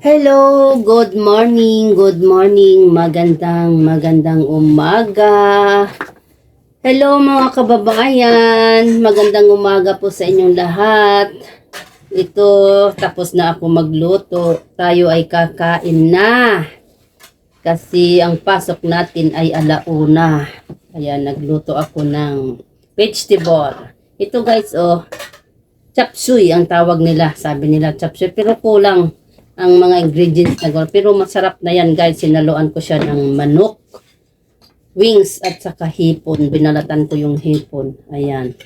Hello, good morning, magandang umaga. Hello mga kababayan, magandang umaga po sa inyong lahat. Ito, tapos na ako magluto, tayo ay kakain na. Kasi ang pasok natin ay alauna. Kaya nagluto ako ng vegetable. Ito guys, chop suey ang tawag nila. Sabi nila chop suey, pero kulang ang mga ingredients na gawin. Pero masarap na yan guys. Sinaluan ko siya ng manok, wings at saka hipon. Binalatan ko yung hipon. Ayan.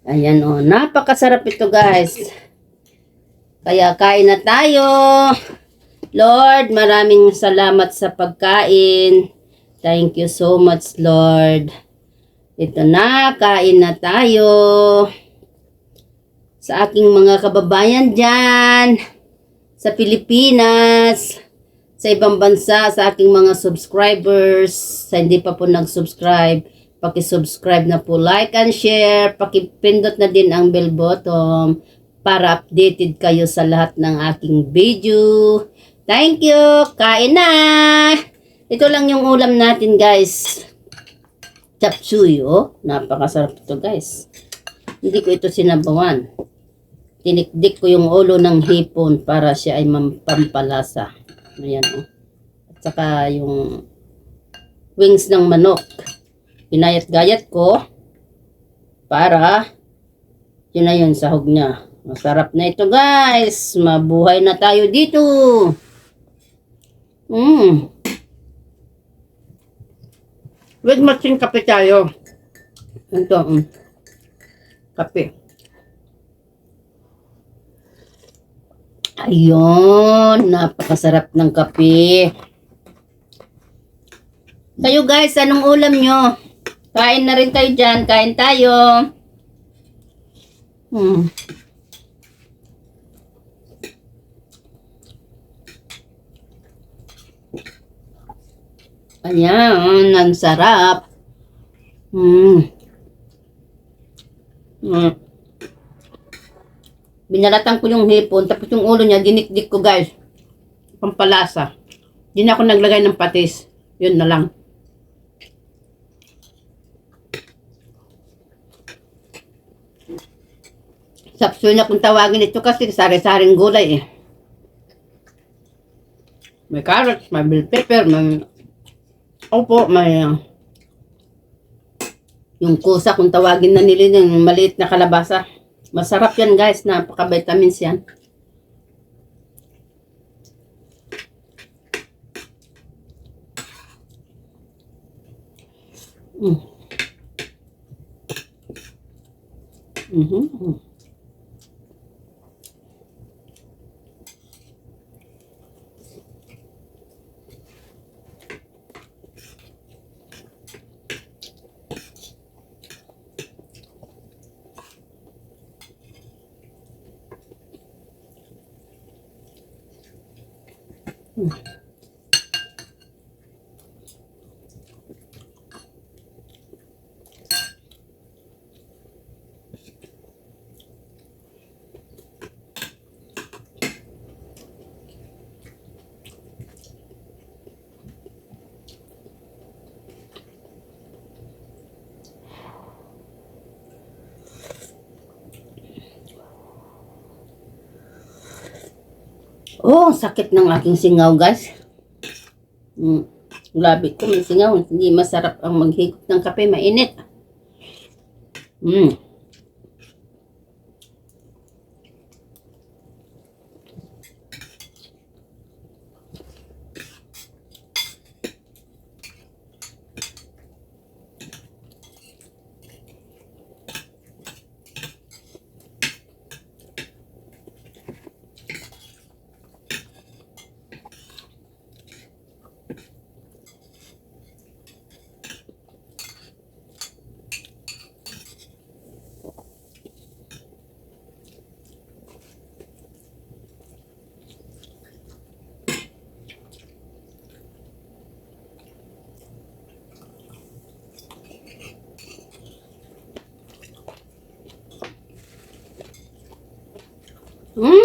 Ayan napakasarap ito guys. Kaya kain na tayo. Lord, maraming salamat sa pagkain. Thank you so much Lord. Ito na, kain na tayo. Sa aking mga kababayan dyan, sa Pilipinas, sa ibang bansa, sa aking mga subscribers, sa hindi pa po nag-subscribe, paki-subscribe na po, like and share, paki-pindot na din ang bell button para updated kayo sa lahat ng aking video. Thank you! Kain na! Ito lang yung ulam natin guys. Chop suey, napakasarap ito guys. Hindi ko ito sinabawan. Tinikdik ko yung ulo ng hipon para siya ay pampalasa. Ayan At saka yung wings ng manok. Pinayat-gayat ko para yun na yun, sahog niya. Masarap na ito guys. Mabuhay na tayo dito. With matching kape tayo. Ito, kape. Ayun, napakasarap ng kape. Kayo guys, anong ulam nyo? Kain na rin kayo dyan. Kain tayo. Ayan, ang sarap. Binalatan ko yung hipon, tapos yung ulo niya, dinikdik ko guys. Pampalasa. Di na ako naglagay ng patis. Yun na lang. Sapsoy na kung tawagin ito kasi sari-saring gulay eh. May carrots, may bell pepper, may yung kusa kung tawagin na nila yung maliit na kalabasa. Masarap yan guys, napaka-vitamins yan. Sakit ng aking singaw guys. Grabe ko, may singaw. Hindi masarap ang maghigop ng kape, mainit.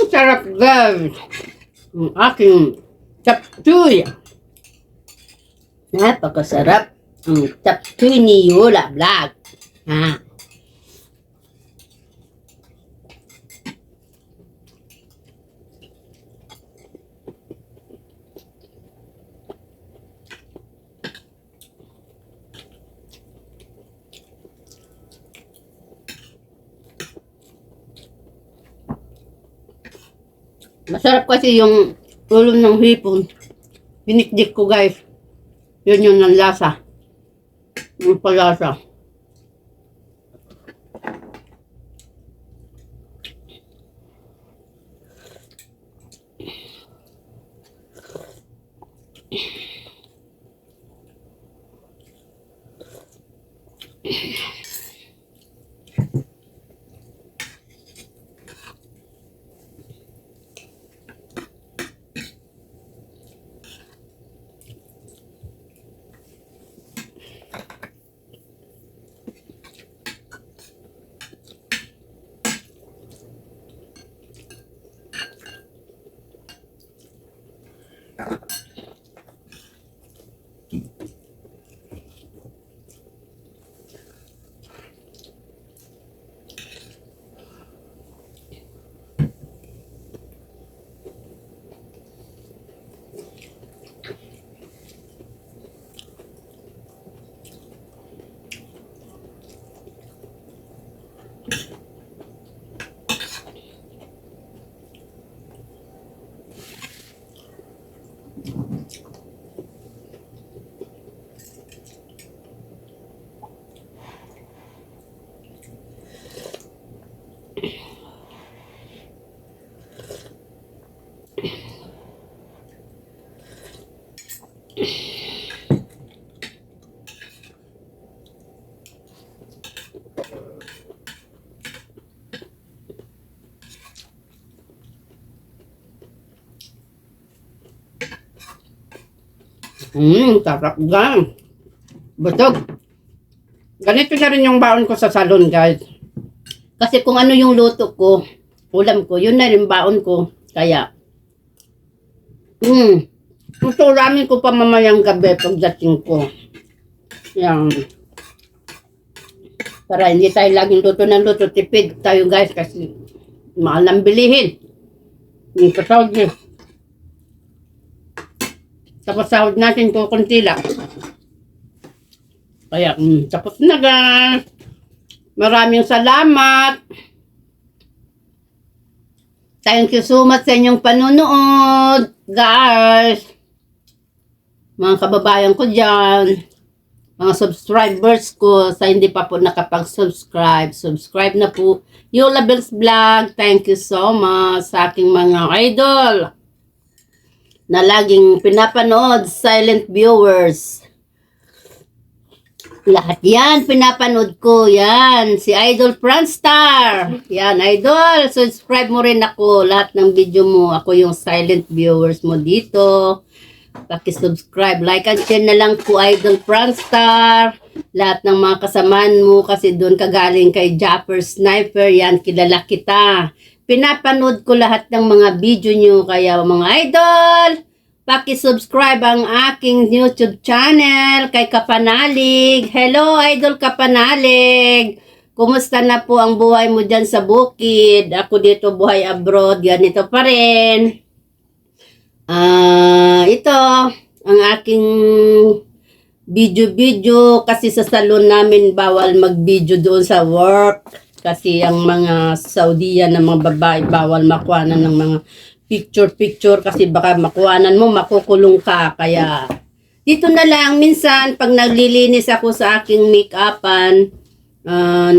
Sarap guys. Ang aking chapchuy. Napakasarap ang chapchuy ni Yola Vlog. Ha? Masarap kasi yung ulo ng hipon. Pinikdik ko guys. Yun yung ng lasa. Yung palasa. Sarap gan. Busog. Ganito na rin yung baon ko sa salon, guys. Kasi kung ano yung luto ko, ulam ko, yun na rin baon ko. Kaya, ito ramen ko pa mamayang gabi pagdating ko. Yan. Para hindi tayo laging luto ng luto. Tipid tayo, guys, kasi mahal ng bilihin. Yung kasawag niya. Tapos sahod natin kung konti lang. Kaya, tapos na guys. Maraming salamat. Thank you so much sa inyong panunood, guys. Mga kababayan ko dyan. Mga subscribers ko sa hindi pa po nakapag-subscribe. Subscribe na po. Yola Bells Vlog. Thank you so much sa aking mga idol na laging pinapanood, silent viewers. Lahat yan, pinapanood ko. Yan, si Idol Franstar. Yan, Idol, subscribe mo rin ako. Lahat ng video mo, ako yung silent viewers mo dito. Paki-subscribe, like and share na lang po, Idol Franstar. Lahat ng mga kasamaan mo, kasi doon kagaling kay Japper Sniper. Yan, kilala kita. Pinapanood ko lahat ng mga video nyo, kaya mga idol, paki-subscribe ang aking YouTube channel kay Kapanalig. Hello, Idol Kapanalig. Kumusta na po ang buhay mo dyan sa bukid? Ako dito buhay abroad, ganito pa rin. Ito, ang aking video kasi sa salon namin bawal mag-video doon sa work. Kasi ang mga Saudiya na mga babae bawal makuhanan ng mga picture kasi baka makuhanan mo, makukulong ka. Kaya dito na lang minsan pag naglilinis ako sa aking make-upan,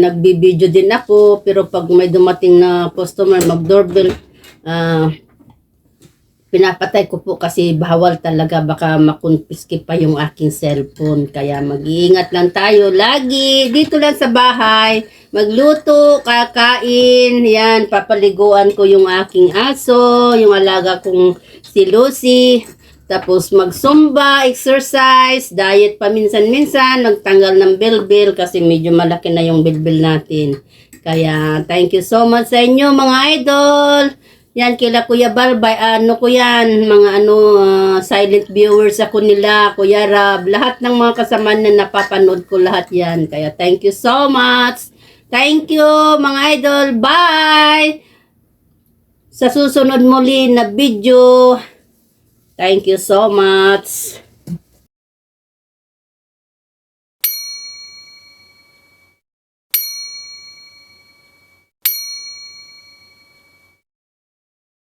nagbibideo din ako. Pero pag may dumating na customer mag-doorbell, pinapatay ko po kasi bawal talaga, baka makonfiske pa yung aking cellphone. Kaya mag-iingat lang tayo lagi dito lang sa bahay, magluto, kakain, yan, papaliguan ko yung aking aso, yung alaga kong si Lucy, tapos magsumba, exercise, diet paminsan-minsan, magtanggal ng bilbil kasi medyo malaki na yung bilbil natin. Kaya thank you so much sa inyo mga idol. Yan, kila Kuya Balbay, ano ko yan, mga silent viewers ako nila, Kuya Rab, lahat ng mga kasama na napapanood ko lahat yan. Kaya thank you so much. Thank you, mga idol. Bye! Sa susunod muli na video. Thank you so much.